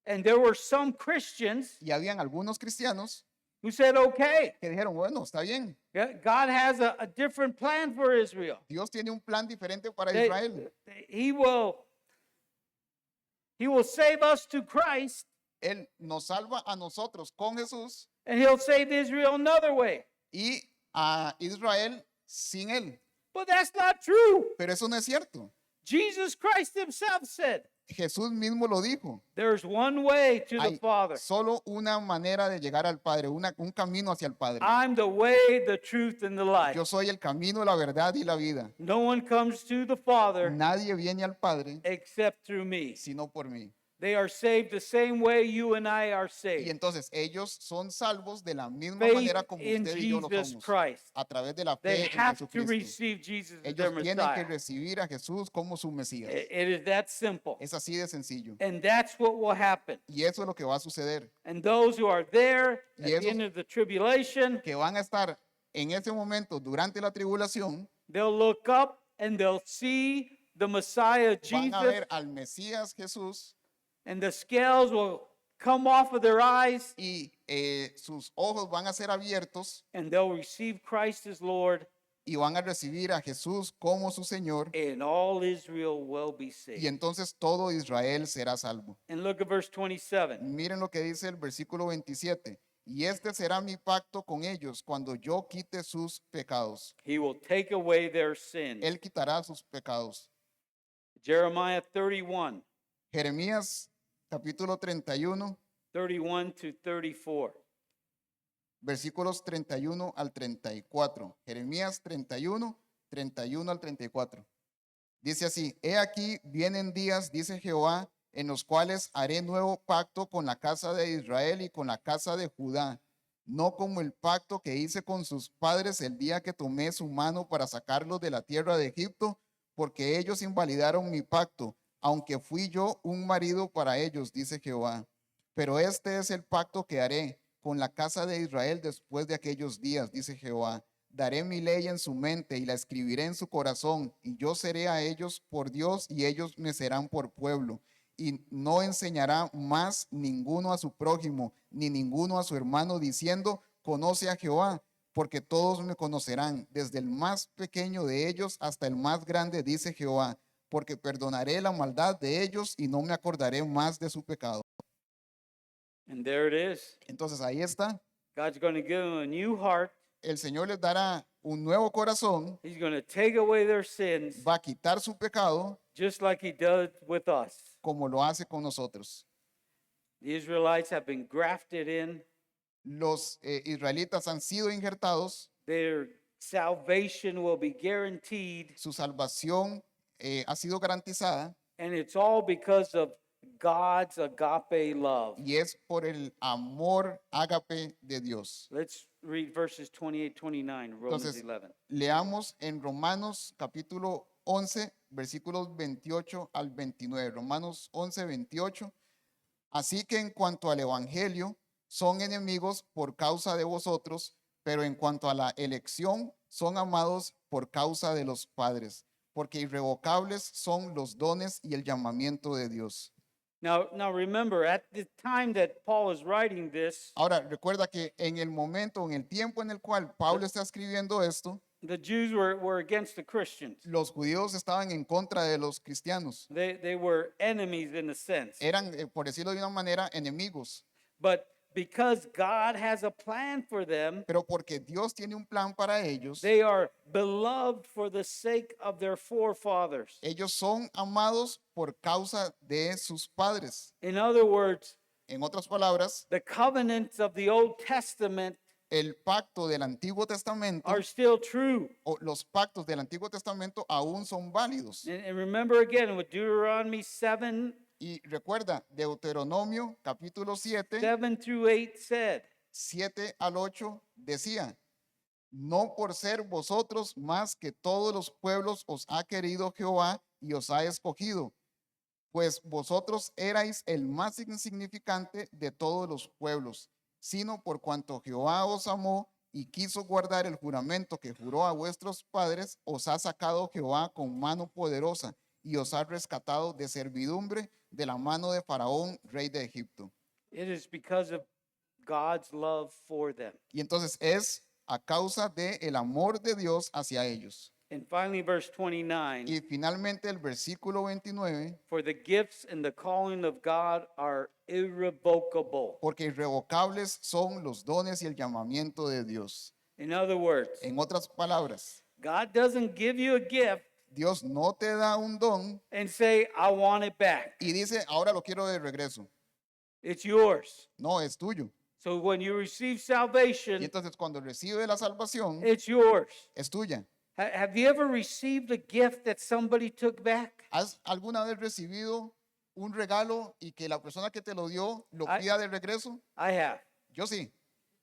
And there were some Christians Y habían algunos cristianos who said, okay, que dijeron, bueno, está bien, yeah, God has a different plan for Israel. Dios tiene un plan diferente para They- Israel. He will save us to Christ, Él nos salva a nosotros con Jesús and he'll save Israel another way. y a Israel sin Él. But that's not true. Pero eso no es cierto. Jesus Christ himself said, Jesús mismo lo dijo. there's one way to the Hay Father. solo una manera de llegar al Padre, un camino hacia el Padre. I'm the way, the truth, and the life. Yo soy el camino, la verdad y la vida. No one comes to the Father Nadie viene al Padre except through me. sino por mí. They are saved the same way you and I are Y saved. entonces ellos son salvos de la misma Faith manera como in usted y yo lo Jesus somos. Christ. A través de la They fe en have to Jesucristo. receive Jesus as their Ellos tienen que Messiah. recibir a Jesús como su Mesías. It is that simple. Es así de sencillo. And that's what will happen. Y eso es lo que va a suceder. And those who are there at Y the esos- end of the tribulation, Que van a estar en ese momento durante la tribulación, they'll look up and they'll see the Messiah, van a Jesus, ver al Mesías Jesús and the scales will come off of their eyes, y sus ojos van a ser abiertos and they'll receive Christ as Lord, y van a recibir a Jesús como su Señor, and all Israel will be y saved. entonces todo Israel será salvo. And look at verse 27. Miren lo que dice el versículo 27. Y este será mi pacto con ellos cuando yo quite sus pecados. He will take away their sins. Él quitará sus pecados. Jeremiah 31, Jeremías capítulo 31, 31 to 34. versículos 31 al 34. Jeremías 31, 31 al 34. Dice así: He aquí vienen días, dice Jehová, en los cuales haré nuevo pacto con la casa de Israel y con la casa de Judá, no como el pacto que hice con sus padres el día que tomé su mano para sacarlos de la tierra de Egipto, porque ellos invalidaron mi pacto, aunque fui yo un marido para ellos, dice Jehová. Pero este es el pacto que haré con la casa de Israel después de aquellos días, dice Jehová. Daré mi ley en su mente y la escribiré en su corazón, y yo seré a ellos por Dios y ellos me serán por pueblo. Y no enseñará más ninguno a su prójimo, ni ninguno a su hermano, diciendo, conoce a Jehová, porque todos me conocerán, desde el más pequeño de ellos hasta el más grande, dice Jehová, porque perdonaré la maldad de ellos y no me acordaré más de su pecado. And there it is. Entonces ahí está. God's going to give them a new heart. El Señor les dará un nuevo corazón, He's going to take away their sins, va a quitar su pecado just like he does with us. como lo hace con nosotros. The Israelites have been grafted in. Los israelitas han sido injertados, Their salvation will be guaranteed. su salvación ha sido garantizada, And it's all because of God's agape love. y es por el amor ágape de Dios. Let's read verses 28, 29, Romans Entonces, 11. leamos en Romanos capítulo 11, versículos 28 al 29. Romanos 11, 28. Así que en cuanto al evangelio, son enemigos por causa de vosotros, pero en cuanto a la elección, son amados por causa de los padres, porque irrevocables son los dones y el llamamiento de Dios. Now remember, at the time that Paul is writing this, Ahora, recuerda que en el momento, en el tiempo en el cual Pablo está escribiendo esto, the Jews were against the Christians. los judíos estaban en contra de los cristianos. They were enemies in a sense. Eran, por decirlo de una manera, enemigos. But because God has a plan for them, Pero porque Dios tiene un plan para ellos, they are beloved for the sake of their forefathers. ellos son amados por causa de sus padres. In other words, En otras palabras, the covenants of the Old Testament el pacto del Antiguo Testamento are still true. o los pactos del Antiguo Testamento aún son válidos. And remember again with Deuteronomy 7, Y recuerda, Deuteronomio capítulo 7, 7 through 8 said, 7 al 8 decía, no por ser vosotros más que todos los pueblos os ha querido Jehová y os ha escogido, pues vosotros erais el más insignificante de todos los pueblos, sino por cuanto Jehová os amó y quiso guardar el juramento que juró a vuestros padres, os ha sacado Jehová con mano poderosa y os ha rescatado de servidumbre de la mano de Faraón, rey de Egipto. it is because of God's love for them. Y entonces es a causa de el amor de Dios hacia ellos. And finally, verse 29, Y finalmente el versículo 29, for the gifts and the calling of God are irrevocable. porque irrevocables son los dones y el llamamiento de Dios. In other words, En otras palabras, God doesn't give you a gift Dios no te da un don and say, I want it back. y dice, ahora lo quiero de regreso. It's yours. No, es tuyo. So when you receive Y salvation, entonces cuando recibe la salvación, it's yours. es tuya. Have you ever received a gift that somebody took back? ¿Has alguna vez recibido un regalo y que la persona que te lo dio lo I- pida de regreso? I have. Yo sí.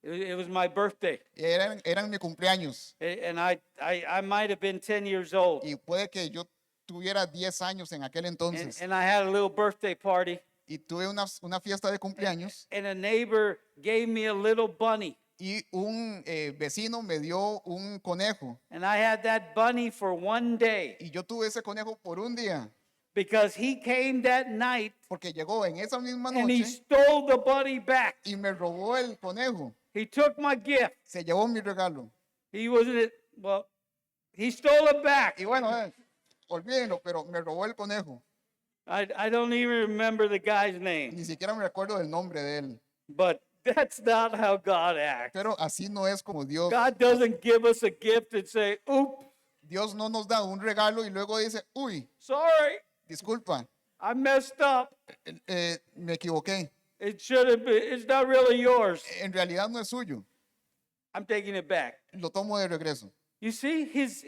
It was my birthday. Eran mi cumpleaños. And I might have been 10 years old. Y puede que yo tuviera 10 años en aquel entonces. And I had a little birthday party. Y tuve una fiesta de cumpleaños And a neighbor gave me a little bunny. y un vecino me dio un conejo and I had that bunny for one day y yo tuve ese conejo por un día because he came that night porque llegó en esa misma and he noche stole the bunny back. y me robó el conejo, He took my gift. se llevó mi regalo. He wasn't, well, he stole it back. Y bueno, olvídenlo, pero me robó el conejo. I don't even remember the guy's name, Ni siquiera me recuerdo del nombre de él. but that's not how God acts. Pero así no es como Dios. God doesn't give us a gift and say, oops, Dios no nos da un regalo y luego dice, uy, sorry, disculpa, I messed up. me equivoqué. It should have been, it's not really yours. En realidad no es suyo. I'm taking it back. Lo tomo de regreso. You see, his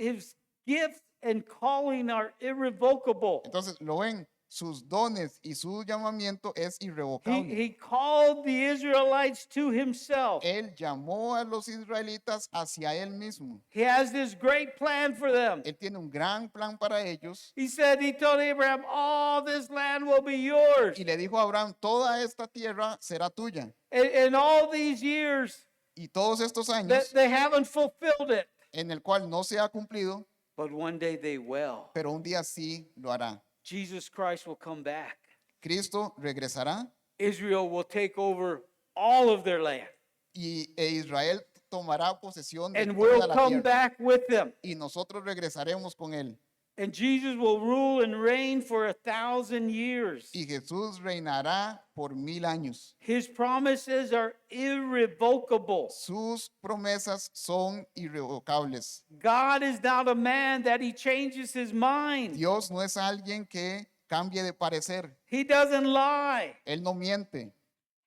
gifts and calling are irrevocable. Entonces, lo ven, sus dones y su llamamiento es irrevocable. He called the Israelites to himself. Él llamó a los israelitas hacia él mismo. He has this great plan for them. Él tiene un gran plan para ellos He told Abraham, all this land will be yours. y le dijo a Abraham, toda esta tierra será tuya. In all these years, Y todos estos años they haven't fulfilled it. en el cual no se ha cumplido, But one day they will. pero un día sí lo hará. Jesus Christ will come back. Cristo regresará Israel will take over all of their land. e Israel tomará posesión de And toda we'll la come tierra. back with them. Y nosotros regresaremos con él. And Jesus will rule and reign for 1,000 years. Y Jesús reinará por 1000 años. His promises are irrevocable. Sus promesas son irrevocables. God is not a man that he changes his mind. Dios no es alguien que cambie de parecer. He doesn't lie. Él no miente.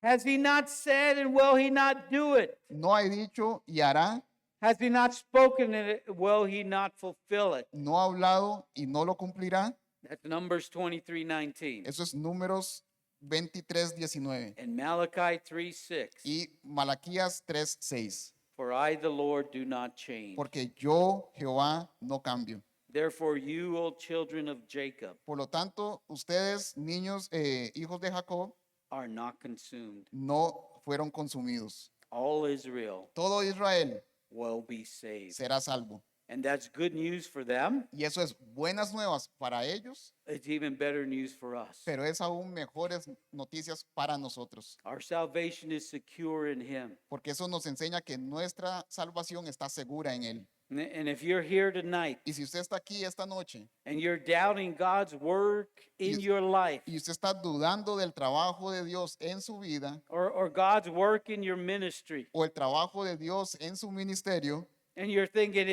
Has he not said and will he not do it? No ha dicho y hará. Has he not spoken and will he not fulfill it? No ha hablado y no lo cumplirá. That's Numbers 23:19. Eso es Números 23:19. And Malachi 3:6. Y Malaquías 3:6. For I, the Lord, do not change. Porque yo, Jehová, no cambio. Therefore, you, O children of Jacob, Por lo tanto, ustedes, niños, hijos de Jacob, are not consumed. no fueron consumidos. All Israel Todo Israel will be saved. será salvo. And that's good news for them. Y eso es buenas nuevas para ellos, It's even better news for us. pero es aún mejores noticias para nosotros. Our salvation is secure in him. Porque eso nos enseña que nuestra salvación está segura en Él. And if you're here tonight Y si usted está aquí esta noche and you're doubting God's work in your life y usted está dudando del trabajo de Dios en su vida or God's work in your ministry, o el trabajo de Dios en su ministerio, and you're thinking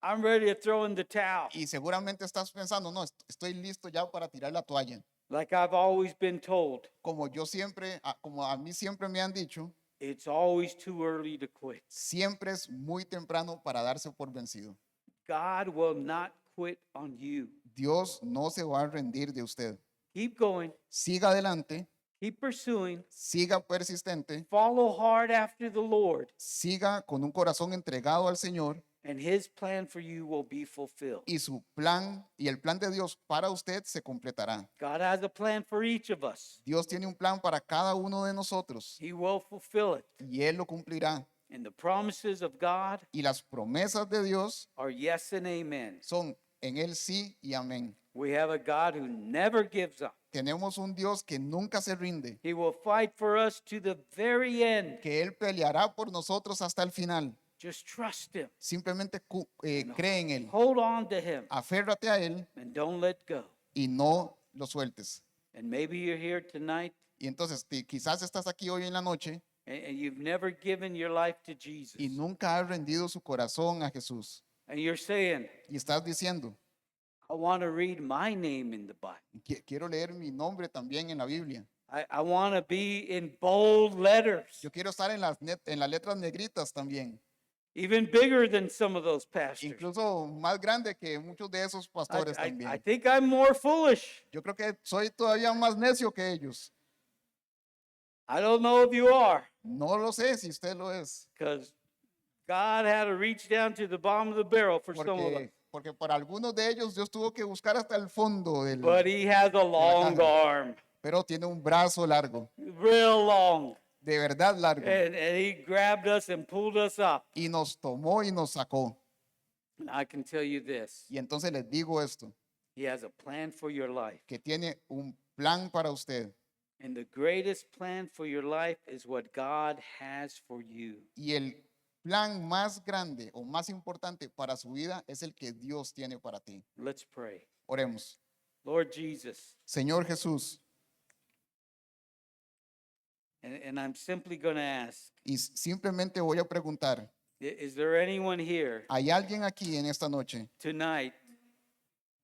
I'm ready to throw in the towel, y seguramente estás pensando, no, estoy listo ya para tirar la toalla. like I've always been told, Como yo siempre, como a mí siempre me han dicho, it's always too early to quit. siempre es muy temprano para darse por vencido. God will not quit on you. Dios no se va a rendir de usted. Keep going, Siga adelante, keep pursuing, siga persistente, follow hard after the Lord, siga con un corazón entregado al Señor and his plan for you will be fulfilled. y su plan y el plan de Dios para usted se completará. God has a plan for each of us. Dios tiene un plan para cada uno de nosotros He will fulfill it. y Él lo cumplirá. And the promises of God Y las promesas de Dios are yes and amen. son en Él sí y amén. We have a God who never gives up. Tenemos un Dios que nunca se rinde, He will fight for us to the very end. que Él peleará por nosotros hasta el final. Just trust him. Simplemente cree en Él, Hold on to him aférrate a Él and don't let go. y no lo sueltes. And maybe you're here tonight Y entonces quizás estás aquí hoy en la noche and you've never given your life to Jesus. y nunca has rendido su corazón a Jesús. And you're saying, Y estás diciendo, I want to read my name in the Bible. quiero leer mi nombre también en la Biblia. I want to be in bold letters, Yo quiero estar en las letras negritas también. even bigger than some of those pastors. Incluso más grande que muchos de esos pastores I también. think I'm more foolish. Yo creo que soy todavía más necio que ellos. I don't know if you are, No lo sé si usted lo es. because God had to reach down to the bottom of the barrel for some of us. Porque para algunos de ellos Dios tuvo que buscar hasta el fondo del... But he has a long caja. arm, Pero tiene un brazo largo, real long. de verdad largo. And he grabbed us and pulled us up. Y nos tomó y nos sacó. And I can tell you this, Y entonces les digo esto, he has a plan for your life. que tiene un plan para usted. And the greatest plan for your life is what God has for you. Y el plan más grande o más importante para su vida es el que Dios tiene para ti. Let's pray. Oremos. Lord Jesus, Señor Jesús, and I'm simply going to ask, y simplemente voy a preguntar, is there anyone here ¿hay alguien aquí en esta noche tonight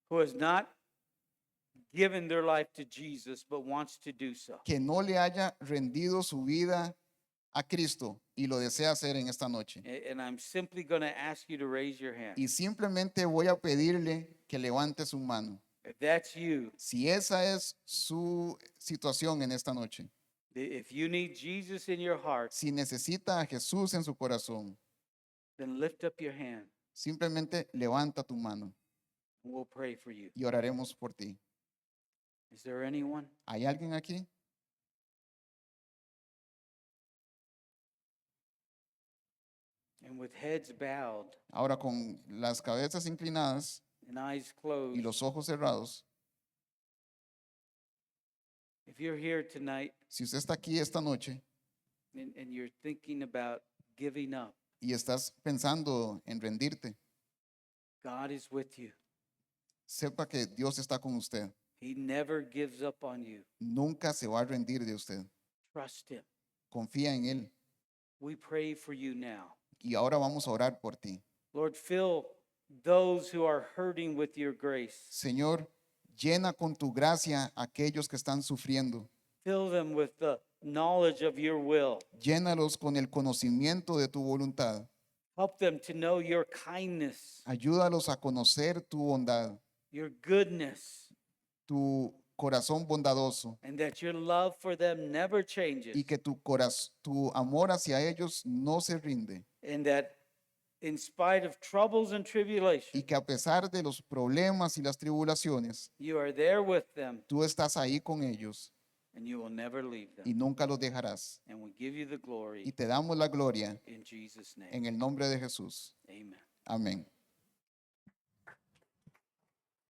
who has not given their life to Jesus but wants to do so? que no le haya rendido su vida a Cristo y lo desea hacer en esta noche? And I'm simply going to ask you to raise your hand. Y simplemente voy a pedirle que levante su mano. If that's you, Si esa es su situación en esta noche, if you need Jesus in your heart, si necesita a Jesús en su corazón, then lift up your hand simplemente levanta tu mano and we'll pray for you. y oraremos por ti. Is there anyone? ¿Hay alguien aquí? And with heads bowed Ahora con las cabezas inclinadas and eyes y closed, los ojos cerrados, if you're here tonight si usted está aquí esta noche and you're thinking about giving up, y estás pensando en rendirte, God is with you. sepa que Dios está con usted. He never gives up on you. Nunca se va a rendir de usted. Trust him. Confía en Él. We pray for you now. Y ahora vamos a orar por ti. Lord, fill those who are hurting with your grace. Señor, llena con tu gracia a aquellos que están sufriendo. Fill them with the knowledge of your will. Llénalos con el conocimiento de tu voluntad. Help them to know your kindness, Ayúdalos a conocer tu bondad, your goodness, tu corazón bondadoso and that your love for them never changes. y que tu amor hacia ellos no se rinde And that in spite of troubles and tribulations, y que a pesar de los problemas y las tribulaciones, you are there with them tú estás ahí con ellos and you will never leave y them. nunca los dejarás. And we give you the Y glory te damos la gloria in Jesus' name. en el nombre de Jesús. Amen. Amén.